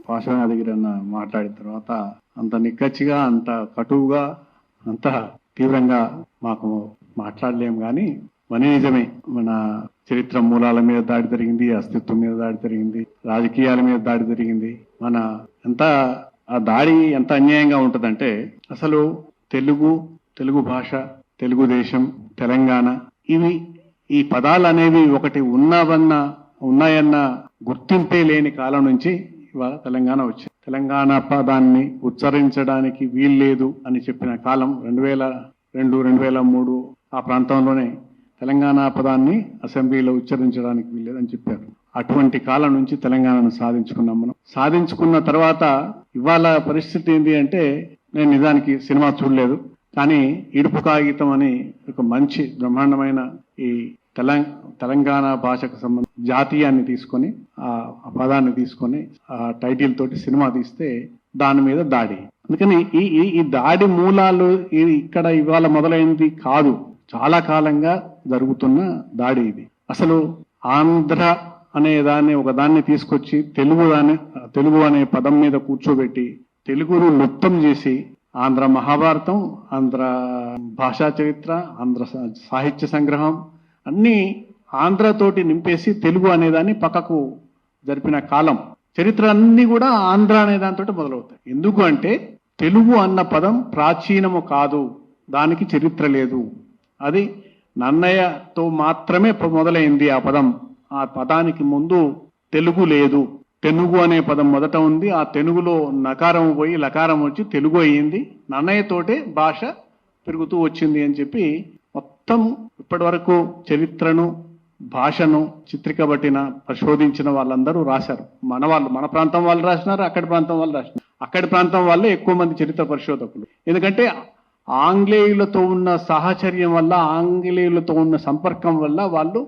పార్శ్వనాథగిరి అన్న మాట్లాడిన తర్వాత అంత నిక్కచ్చిగా, అంత కటువుగా, అంత తీవ్రంగా మాకు మాట్లాడలేము. కానీ మనీ నిజమే, మన చరిత్ర మూలాల మీద దాడి జరిగింది, అస్తిత్వం మీద దాడి జరిగింది, రాజకీయాల మీద దాడి జరిగింది. మన ఎంత ఆ దాడి ఎంత అన్యాయంగా ఉంటుందంటే, అసలు తెలుగు భాష, తెలుగుదేశం, తెలంగాణ, ఈ పదాలు అనేవి ఒకటి ఉన్నాయన్న గుర్తింపే లేని కాలం నుంచి ఇవాళ తెలంగాణ వచ్చింది. తెలంగాణ పదాన్ని ఉచ్చరించడానికి వీల్లేదు అని చెప్పిన కాలం 2002, 2003 ఆ ప్రాంతంలోనే తెలంగాణ పదాన్ని అసెంబ్లీలో ఉచ్చరించడానికి వీల్లేదని చెప్పారు. అటువంటి కాలం నుంచి తెలంగాణను సాధించుకున్నాం. మనం సాధించుకున్న తర్వాత ఇవాళ పరిస్థితి ఏంటి అంటే, నేను నిజానికి సినిమా చూడలేదు, కానీ ఇడుపు కాగితం అని ఒక మంచి బ్రహ్మాండమైన ఈ తెలంగాణ భాషకు సంబంధించిన జాతీయాన్ని తీసుకొని, ఆ పదాన్ని తీసుకొని ఆ టైటిల్ తోటి సినిమా తీస్తే దాని మీద దాడి. అందుకని ఈ దాడి మూలాలు ఇక్కడ ఇవాళ మొదలైనది కాదు, చాలా కాలంగా జరుగుతున్న దాడి ఇది. అసలు ఆంధ్ర అనే ఒకదాన్ని తీసుకొచ్చి తెలుగు అనే పదం మీద కూర్చోబెట్టి తెలుగును లుప్తం చేసి ఆంధ్ర మహాభారతం, ఆంధ్ర భాషా చరిత్ర, ఆంధ్ర సాహిత్య సంగ్రహం అన్ని ఆంధ్రతోటి నింపేసి తెలుగు అనేదాన్ని పక్కకు జరిపిన కాలం. చరిత్ర అన్ని కూడా ఆంధ్ర అనే దానితో మొదలవుతాయి. ఎందుకు అంటే తెలుగు అన్న పదం ప్రాచీనము కాదు, దానికి చరిత్ర లేదు. అది నన్నయ్యతో మాత్రమే మొదలైంది ఆ పదం. ఆ పదానికి ముందు తెలుగు లేదు. తెనుగు అనే పదం మొదట ఉంది, ఆ తెనుగులో నకారం పోయి లకారం వచ్చి తెలుగు అయ్యింది. నన్నయ్యతోటే భాష పెరుగుతూ వచ్చింది అని చెప్పి మొత్తం ఇప్పటి వరకు చరిత్రను, భాషను చిత్రికబట్టిన, పరిశోధించిన వాళ్ళందరూ రాశారు. మన ప్రాంతం వాళ్ళు రాసినారు, అక్కడి ప్రాంతం వాళ్ళు రాసినారు. అక్కడి ప్రాంతం వాళ్ళే ఎక్కువ మంది చరిత్ర పరిశోధకులు. ఎందుకంటే ఆంగ్లేయులతో ఉన్న సాహచర్యం వల్ల, ఆంగ్లేయులతో ఉన్న సంపర్కం వల్ల వాళ్ళు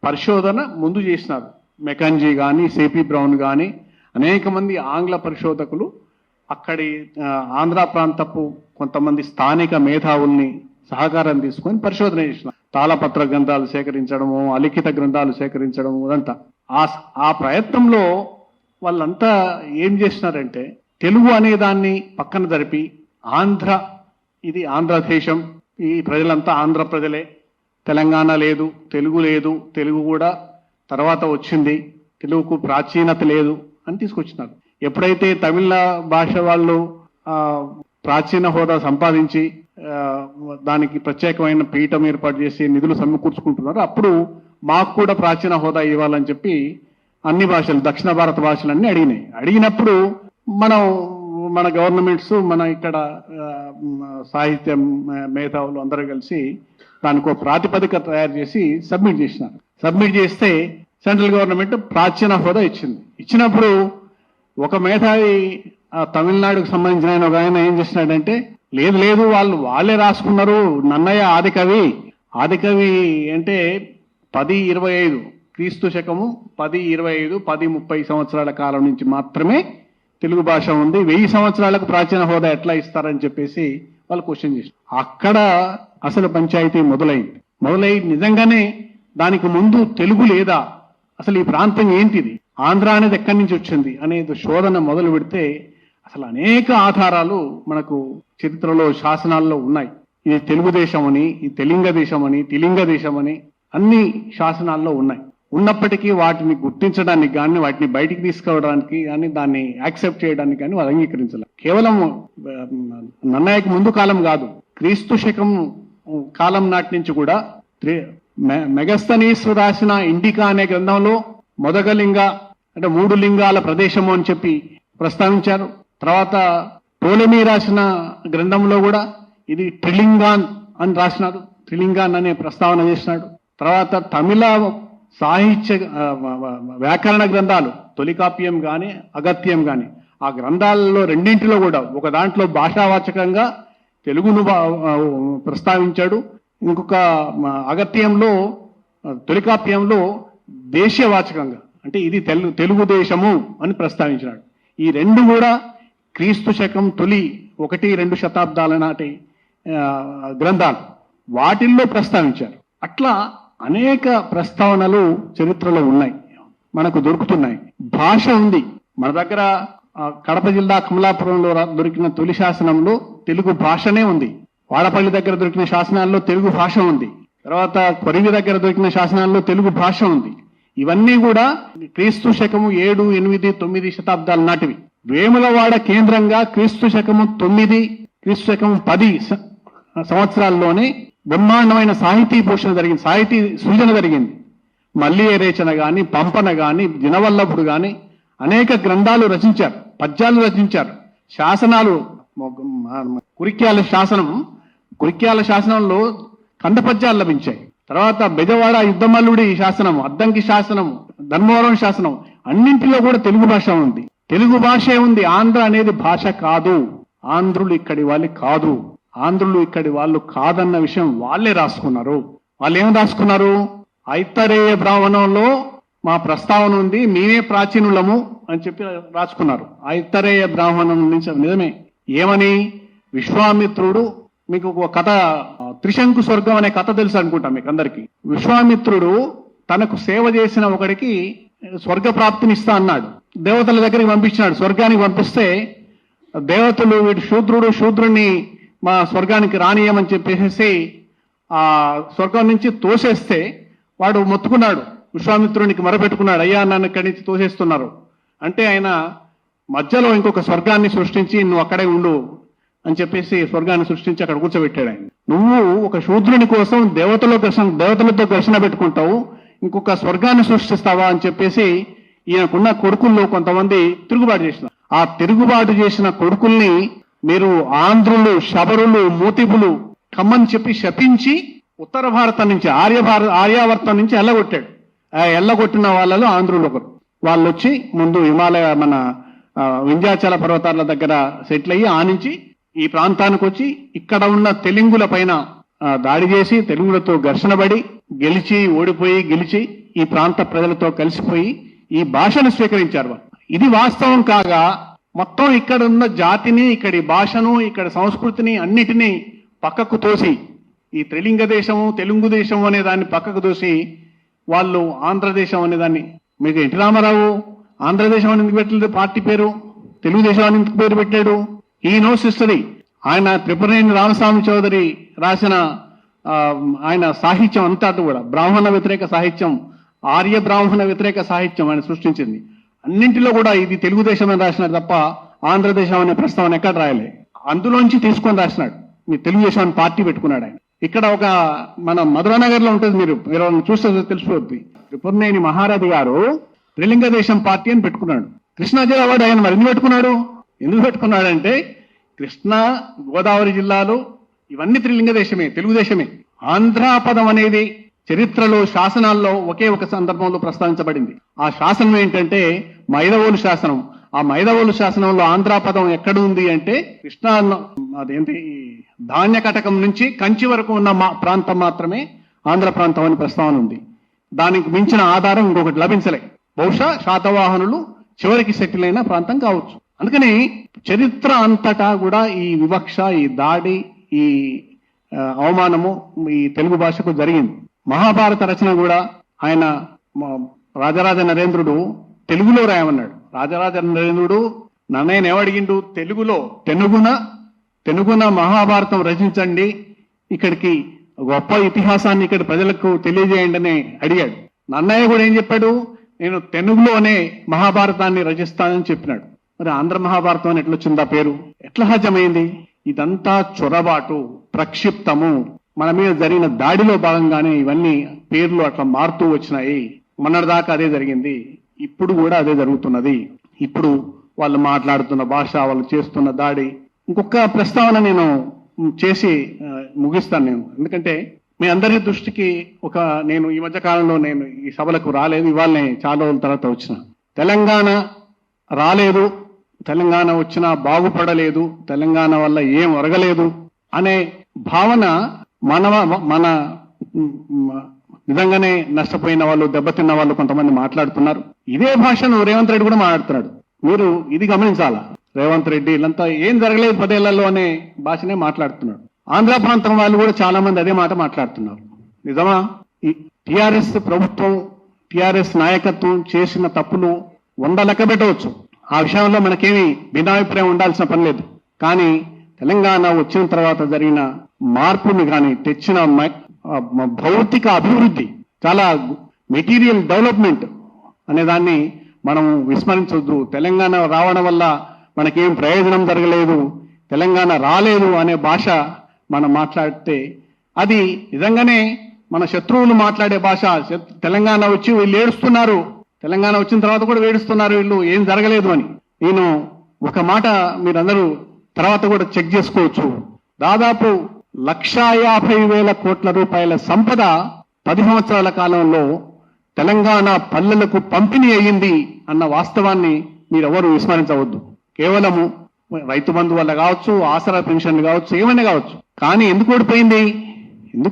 పరిశోధన ముందు చేసినారు. మెకంజీ కానీ, సిపి బ్రౌన్ కానీ అనేక మంది ఆంగ్ల పరిశోధకులు అక్కడి ఆంధ్ర ప్రాంతపు కొంతమంది స్థానిక మేధావుల్ని సహకారం తీసుకొని పరిశోధన చేసినారు. తాళపత్ర గ్రంథాలు సేకరించడము, అలిఖిత గ్రంథాలు సేకరించడము, అదంతా. ఆ ప్రయత్నంలో వాళ్ళంతా ఏం చేసినారంటే, తెలుగు అనే దాన్ని పక్కన జరిపి ఇది ఆంధ్రదేశం, ఈ ప్రజలంతా ఆంధ్ర ప్రజలే, తెలంగాణ లేదు, తెలుగు కూడా తర్వాత వచ్చింది, తెలుగుకు ప్రాచీనత లేదు అని తీసుకొచ్చినారు. ఎప్పుడైతే తమిళ భాష వాళ్ళు ప్రాచీన హోదా సంపాదించి దానికి ప్రత్యేకమైన పీఠం ఏర్పాటు చేసి నిధులు సమకూర్చుకుంటున్నారు, అప్పుడు మాకు కూడా ప్రాచీన హోదా ఇవ్వాలని చెప్పి అన్ని భాషలు, దక్షిణ భారత భాషలన్నీ అడిగినప్పుడు మన గవర్నమెంట్స్, మన ఇక్కడ సాహిత్య మేధావులు అందరూ కలిసి దానికి ప్రాతిపదిక తయారు చేసి సబ్మిట్ చేసినారు. సబ్మిట్ చేస్తే సెంట్రల్ గవర్నమెంట్ ప్రాచీన హోదా ఇచ్చినప్పుడు ఒక మేధావి తమిళనాడుకు సంబంధించిన ఒక ఆయన ఏం చేసినాడంటే, లేదు వాళ్ళే రాసుకున్నారు, నన్నయ్య ఆదికవి అంటే 1025 క్రీస్తు శకము 1025, 1030 సంవత్సరాల కాలం నుంచి మాత్రమే తెలుగు భాష ఉంది, 1000 సంవత్సరాలకు ప్రాచీన హోదా ఎట్లా ఇస్తారని చెప్పేసి వాళ్ళు క్వశ్చన్ చేశారు. అక్కడ అసలు పంచాయతీ మొదలై నిజంగానే దానికి ముందు తెలుగు లేదా, అసలు ఈ ప్రాంతం ఏంటిది, ఆంధ్ర అనేది ఎక్కడి నుంచి వచ్చింది అనేది శోధన మొదలు పెడితే అసలు అనేక ఆధారాలు మనకు చరిత్రలో, శాసనాల్లో ఉన్నాయి. ఇది తెలుగుదేశం అని, ఈ తిలింగ దేశం అని అన్ని శాసనాల్లో ఉన్నాయి. ఉన్నప్పటికీ వాటిని గుర్తించడానికి కానీ, వాటిని బయటికి తీసుకోవడానికి కానీ, దాన్ని యాక్సెప్ట్ చేయడానికి కానీ వాళ్ళు అంగీకరించలేదు. కేవలం నన్నయ్యకు ముందు కాలం కాదు, క్రీస్తు శకం కాలం నాటి నుంచి కూడా మెగస్తనీస్ రాసిన ఇండికా అనే గ్రంథంలో మొదగలింగ అంటే 3 లింగాల ప్రదేశము అని చెప్పి ప్రస్తావించారు. తర్వాత టోలెమీ రాసిన గ్రంథంలో కూడా ఇది ట్రిలింగాన్ అని రాసినాడు, ట్రిలింగాన్ అనే ప్రస్తావన చేసినాడు. తర్వాత తమిళ సాహిత్య వ్యాకరణ గ్రంథాలు తొలికాప్యం కానీ, అగత్యం కానీ, ఆ గ్రంథాలలో రెండింటిలో కూడా ఒక దాంట్లో భాషావాచకంగా తెలుగును ప్రస్తావించాడు, ఇంకొక అగత్యంలో, తొలికాప్యంలో దేశీయవాచకంగా అంటే ఇది తెలుగుదేశము అని ప్రస్తావించినాడు. ఈ రెండు కూడా క్రీస్తు శకం తొలి 1-2 శతాబ్దాల నాటి గ్రంథాలు, వాటిల్లో ప్రస్తావించారు. అట్లా అనేక ప్రస్తావనలు చరిత్రలో ఉన్నాయి, మనకు దొరుకుతున్నాయి. భాష ఉంది మన దగ్గర. కడప జిల్లా కమలాపురంలో దొరికిన తొలి శాసనంలో తెలుగు భాషనే ఉంది. వాడపల్లి దగ్గర దొరికిన శాసనాల్లో తెలుగు భాష ఉంది. తర్వాత కొరివి దగ్గర దొరికిన శాసనాల్లో తెలుగు భాష ఉంది. ఇవన్నీ కూడా క్రీస్తు శకము 7, 8, 9 శతాబ్దాల నాటివి. వేములవాడ కేంద్రంగా క్రీస్తు శకము 9, క్రీస్తు శకము 10 సంవత్సరాల్లోనే బ్రహ్మాండమైన సాహితీ పోషణ జరిగింది, సాహితీ సృజన జరిగింది. మల్లి రేచన గాని, పంపన గాని, దినవల్లభుడు గాని అనేక గ్రంథాలు రచించారు, పద్యాలు రచించారు. శాసనాలు కురిక్యాల శాసనంలో కందపద్యాలు లభించాయి. తర్వాత బెజవాడ యుద్ధమల్లుడి శాసనము, అద్దంకి శాసనము, ధర్మవరం శాసనం అన్నింటిలో కూడా తెలుగు భాష ఉంది. తెలుగు భాషే ఉంది. ఆంధ్ర అనేది భాష కాదు. ఆంధ్రులు ఇక్కడి వాళ్ళు కాదు. ఆంధ్రులు ఇక్కడి వాళ్ళు కాదన్న విషయం వాళ్ళే రాసుకున్నారు. వాళ్ళు ఏం రాసుకున్నారు? ఐత్తరేయ బ్రాహ్మణంలో మా ప్రస్తావన ఉంది, మేమే ప్రాచీనులము అని చెప్పి రాసుకున్నారు. ఐత్తరేయ బ్రాహ్మణం నుంచి నిజమే. ఏమని? విశ్వామిత్రుడు, మీకు ఒక కథ, త్రిశంకు స్వర్గం అనే కథ తెలుసు అనుకుంటా మీకు అందరికి. విశ్వామిత్రుడు తనకు సేవ చేసిన ఒకడికి స్వర్గ ప్రాప్తిని ఇస్తా అన్నాడు. దేవతల దగ్గరికి పంపించినాడు. స్వర్గానికి పంపిస్తే దేవతలు వీడు శూద్రుణ్ణి మా స్వర్గానికి రానియమని చెప్పేసి ఆ స్వర్గం నుంచి తోసేస్తే వాడు మొత్తుకున్నాడు, విశ్వామిత్రునికి మొరపెట్టుకున్నాడు, అయ్యా నన్ను ఇక్కడి నుంచి తోసేస్తున్నారు అంటే ఆయన మధ్యలో ఇంకొక స్వర్గాన్ని సృష్టించి నువ్వు అక్కడే ఉండు అని చెప్పేసి స్వర్గాన్ని సృష్టించి అక్కడ కూర్చోబెట్టాడు ఆయన. నువ్వు ఒక శూద్రుని కోసం దేవతలతో ఘర్షణ పెట్టుకుంటావు, ఇంకొక స్వర్గాన్ని సృష్టిస్తావా అని చెప్పేసి ఈయనకున్న కొడుకుల్లో కొంతమంది తిరుగుబాటు చేసినారు. ఆ తిరుగుబాటు చేసిన కొడుకుల్ని మీరు ఆంధ్రులు, శబరులు, మూతిపులు కమ్మని చెప్పి శపించి ఉత్తర భారతం నుంచి ఆర్యావర్తం నుంచి ఎల్లగొట్టాడు. ఆ ఎల్లగొట్టిన వాళ్ళలో ఆంధ్రులు ఒకరు. వాళ్ళు వచ్చి ముందు హిమాలయ మన వింధ్యాచల పర్వతాల దగ్గర సెటిల్ అయ్యి ఆ నుంచి ఈ ప్రాంతానికి వచ్చి ఇక్కడ ఉన్న తెలుగుల పైన దాడి చేసి తెలుగులతో ఘర్షణ పడి గెలిచి ఈ ప్రాంత ప్రజలతో కలిసిపోయి ఈ భాషను స్వీకరించారు. ఇది వాస్తవం కాగా మొత్తం ఇక్కడ ఉన్న జాతిని, ఇక్కడి భాషను, ఇక్కడ సంస్కృతిని అన్నిటినీ పక్కకు తోసి ఈ త్రిలింగ దేశము, తెలుగు దేశం అనే దాన్ని పక్కకు తోసి వాళ్ళు ఆంధ్రదేశం అనే దాన్ని, మీకు ఎన్టీ రామారావు ఆంధ్రదేశం అని ఎందుకు పెట్టలేదు పార్టీ పేరు, తెలుగుదేశం అని ఎందుకు పేరు పెట్టాడు? ఈ నోస్ హిస్టరీ. ఆయన త్రిపురనేని రామస్వామి చౌదరి రాసిన ఆయన సాహిత్యం అంతా కూడా బ్రాహ్మణ వ్యతిరేక సాహిత్యం, ఆర్య బ్రాహ్మణ వ్యతిరేక సాహిత్యం ఆయన సృష్టించింది. అన్నింటిలో కూడా ఇది తెలుగుదేశం అని రాసినాడు తప్ప ఆంధ్రదేశం అనే ప్రస్తావన ఎక్కడ రాయలే. అందులోంచి తీసుకొని రాసినాడు. మీ తెలుగుదేశం అని పార్టీ పెట్టుకున్నాడు ఆయన. ఇక్కడ ఒక మన మధురానగర్ లో ఉంటుంది, మీరు చూస్తే తెలిసిపోద్ది. త్రిపురనేని మహారాజు గారు త్రిలింగ దేశం పార్టీ అని పెట్టుకున్నాడు. కృష్ణా జిల్లా వాడు ఆయన మరి ఎందుకు పెట్టుకున్నాడంటే కృష్ణా, గోదావరి జిల్లాలు ఇవన్నీ త్రిలింగ దేశమే, తెలుగుదేశమే. ఆంధ్రాపదం అనేది చరిత్రలో, శాసనాల్లో ఒకే ఒక సందర్భంలో ప్రస్తావించబడింది. ఆ శాసనం ఏంటంటే మైదవోలు శాసనం. ఆ మైదవోలు శాసనంలో ఆంధ్రాపదం ఎక్కడ ఉంది అంటే కృష్ణా, అదేంటి ధాన్య కటకం నుంచి కంచి వరకు ఉన్న ప్రాంతం మాత్రమే ఆంధ్ర ప్రాంతం అని ప్రస్తావన ఉంది. దానికి మించిన ఆధారం ఇంకొకటి లభించలే. బహుశా శాతవాహనులు చివరికి సెటిల్ అయిన ప్రాంతం కావచ్చు. అందుకని చరిత్ర అంతటా కూడా ఈ వివక్ష, ఈ దాడి, ఈ అవమానము ఈ తెలుగు భాషకు జరిగింది. మహాభారత రచన కూడా ఆయన రాజరాజ నరేంద్రుడు తెలుగులో రాయమన్నాడు. రాజరాజ నరేంద్రుడు నన్నయ్యను ఏమడిగిండు? తెనుగున మహాభారతం రచించండి, ఇక్కడికి గొప్ప ఇతిహాసాన్ని ఇక్కడ ప్రజలకు తెలియజేయండి అని అడిగాడు. నన్నయ్య కూడా ఏం చెప్పాడు? నేను తెలుగులోనే మహాభారతాన్ని రచిస్తానని చెప్పినాడు. మరి ఆంధ్ర మహాభారతం అని ఎట్లొచ్చిందా పేరు? ఎట్లా సాధ్యమైంది? ఇదంతా చొరబాటు, ప్రక్షిప్తము, మన మీద జరిగిన దాడిలో భాగంగానే ఇవన్నీ పేర్లు అట్లా మారుతూ వచ్చినాయి. మొన్నటిదాకా అదే జరిగింది, ఇప్పుడు కూడా అదే జరుగుతున్నది. ఇప్పుడు వాళ్ళు మాట్లాడుతున్న భాష, వాళ్ళు చేస్తున్న దాడి. ఇంకొక ప్రస్తావన నేను చేసి ముగిస్తాను నేను. ఎందుకంటే మీ అందరి దృష్టికి నేను ఈ మధ్య కాలంలో నేను ఈ సభలకు రాలేదు, ఇవాళనే చాలా రోజుల తర్వాత వచ్చిన. తెలంగాణ రాలేదు, తెలంగాణ వచ్చినా బాగుపడలేదు, తెలంగాణ వల్ల ఏం ఒరగలేదు అనే భావన మన నిజంగానే నష్టపోయిన వాళ్ళు, దెబ్బతిన్న వాళ్ళు కొంతమంది మాట్లాడుతున్నారు. ఇదే భాషను రేవంత్ రెడ్డి కూడా మాట్లాడుతున్నాడు. మీరు ఇది గమనించాలా. రేవంత్ రెడ్డి వీళ్ళంతా ఏం జరగలేదు 10 ఏళ్లలో అనే భాషనే మాట్లాడుతున్నాడు. ఆంధ్ర ప్రాంతం వాళ్ళు కూడా చాలా మంది అదే మాట మాట్లాడుతున్నారు. నిజమా? ఈ టిఆర్ఎస్ ప్రభుత్వం, టిఆర్ఎస్ నాయకత్వం చేసిన తప్పులు 100 లెక్క పెట్టవచ్చు. ఆ విషయంలో మనకేమి భిన్నాభిప్రాయం ఉండాల్సిన పని లేదు. కానీ తెలంగాణ వచ్చిన తర్వాత జరిగిన మార్పుని కానీ తెచ్చిన భౌతిక అభివృద్ధి, చాలా మెటీరియల్ డెవలప్మెంట్ అనే దాన్ని మనం విస్మరించొద్దు. తెలంగాణ రావడం వల్ల మనకేం ప్రయోజనం జరగలేదు, తెలంగాణ రాలేదు అనే భాష మనం మాట్లాడితే అది నిజంగానే మన శత్రువులు మాట్లాడే భాష. తెలంగాణ వచ్చి వీళ్ళు ఏడుస్తున్నారు, తెలంగాణ వచ్చిన తర్వాత కూడా ఏడుస్తున్నారు వీళ్ళు, ఏం జరగలేదు అని. నేను ఒక మాట మీరందరూ తర్వాత కూడా చెక్ చేసుకోవచ్చు. దాదాపు 1,50,000 కోట్ల రూపాయల సంపద 10 సంవత్సరాల కాలంలో తెలంగాణ పల్లెలకు పంపిణీ అయ్యింది అన్న వాస్తవాన్ని మీరెవరు విస్మరించవద్దు. కేవలము రైతు బంధు వల్ల కావచ్చు, ఆసరా పెన్షన్లు కావచ్చు, ఏమైనా కావచ్చు. కానీ ఎందుకు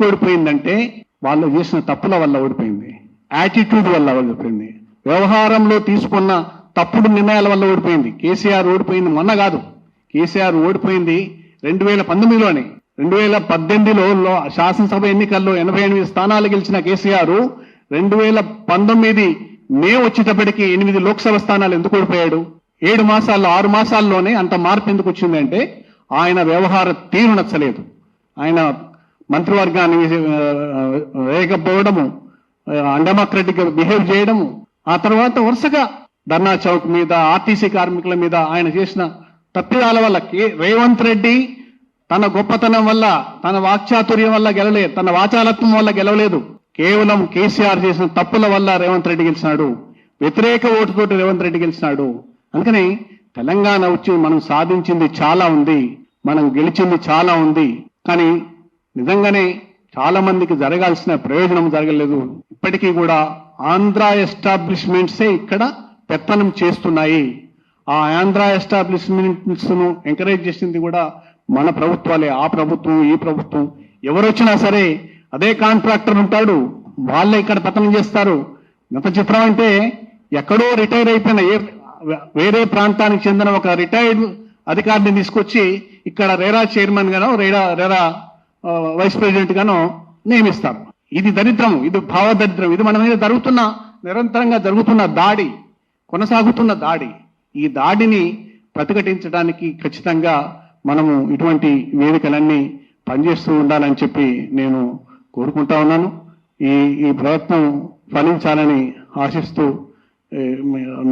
ఓడిపోయిందంటే వాళ్ళు చేసిన తప్పుల వల్ల ఓడిపోయింది, యాటిట్యూడ్ వల్ల ఓడిపోయింది, వ్యవహారంలో తీసుకున్న తప్పుడు నిర్ణయాల వల్ల ఓడిపోయింది. కేసీఆర్ ఓడిపోయింది మొన్న కాదు, కేసీఆర్ ఓడిపోయింది 2019లోనే. 2018లో శాసనసభ ఎన్నికల్లో 88 స్థానాలు గెలిచిన కేసీఆర్ 2019 మే వచ్చేటప్పటికి 8 లోక్సభ స్థానాలు ఎందుకు ఓడిపోయాడు? 7 మాసాల్లో 6 మాసాల్లోనే అంత మార్పు ఎందుకు వచ్చిందంటే ఆయన వ్యవహార తీరు నచ్చలేదు, ఆయన మంత్రివర్గాన్ని వేయకపోవడము, అన్డెమోక్రటిక్ బిహేవ్ చేయడము, ఆ తర్వాత వరుసగా ధర్నా చౌక్ మీద, ఆర్టీసీ కార్మికుల మీద ఆయన చేసిన తప్పిదాల వల్ల రేవంత్ రెడ్డి తన గొప్పతనం వల్ల, తన వాక్చాతుర్యం వల్ల గెలలేదు, తన వాచాలత్వం వల్ల గెలవలేదు. కేవలం కేసీఆర్ చేసిన తప్పుల వల్ల రేవంత్ రెడ్డి గెలిచినాడు, వ్యతిరేక ఓటుతోటి రేవంత్ రెడ్డి గెలిచినాడు. అందుకని తెలంగాణ వచ్చి మనం సాధించింది చాలా ఉంది, మనం గెలిచింది చాలా ఉంది. కానీ నిజంగానే చాలా మందికి జరగాల్సిన ప్రయోజనం జరగలేదు. ఇప్పటికీ కూడా ఆంధ్ర ఎస్టాబ్లిష్మెంట్సే ఇక్కడ పెత్తనం చేస్తున్నాయి. ఆ ఆంధ్ర ఎస్టాబ్లిష్మెంట్స్ ను ఎంకరేజ్ చేసింది కూడా మన ప్రభుత్వాలే. ఆ ప్రభుత్వం, ఈ ప్రభుత్వం, ఎవరు వచ్చినా సరే అదే కాంట్రాక్టర్ ఉంటాడు, వాళ్ళే ఇక్కడ పెత్తనం చేస్తారు. ఎంత చిత్రం అంటే ఎక్కడో రిటైర్ అయిపోయిన వేరే ప్రాంతానికి చెందిన ఒక రిటైర్డ్ అధికారిని తీసుకొచ్చి ఇక్కడ రేరా చైర్మన్ గానో రేరా వైస్ ప్రెసిడెంట్ గానో నియమిస్తారు. ఇది దరిద్రం, ఇది భావదరిద్రం, ఇది మన మీద నిరంతరంగా జరుగుతున్న దాడి, కొనసాగుతున్న దాడి. ఈ దాడిని ప్రతిఘటించడానికి ఖచ్చితంగా మనము ఇటువంటి వేదికలన్నీ పనిచేస్తూ ఉండాలని చెప్పి నేను కోరుకుంటా ఉన్నాను. ఈ ప్రయత్నం ఫలించాలని ఆశిస్తూ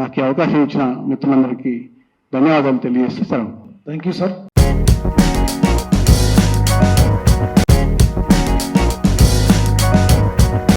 నాకు అవకాశం ఇచ్చిన మిత్రులందరికీ ధన్యవాదాలు తెలియజేస్తూ సెలవు. Thank you sir.